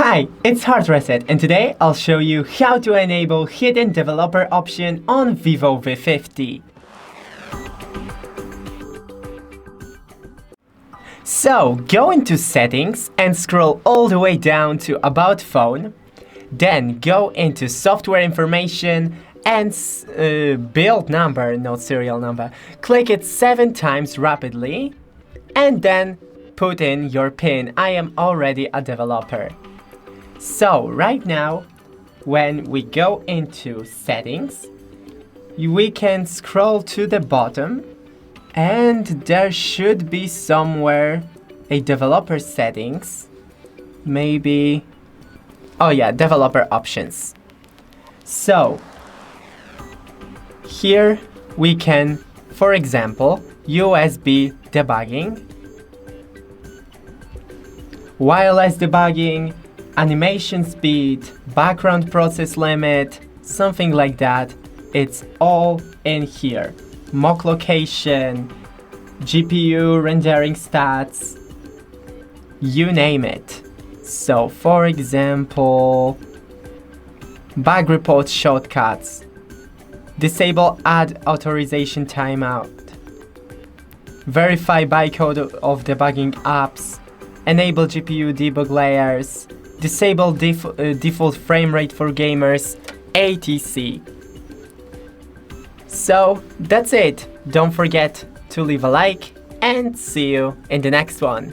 Hi, it's HardReset, and today I'll show you how to enable hidden developer option on VIVO V50. So, go into settings and scroll all the way down to About Phone. Then go into software information and build number, not serial number. Click it 7 times rapidly and then put in your PIN. I am already a developer. So right now, when we go into settings, we can scroll to the bottom and there should be somewhere a developer settings. Maybe, oh yeah, developer options. So here we can, for example, USB debugging, wireless debugging, animation speed, background process limit, something like that. It's all in here. Mock location, GPU rendering stats, you name it. So for example, bug report shortcuts, disable add authorization timeout, verify bytecode of debugging apps, enable GPU debug layers, disable default frame rate for gamers, etc. So that's it. Don't forget to leave a like and see you in the next one.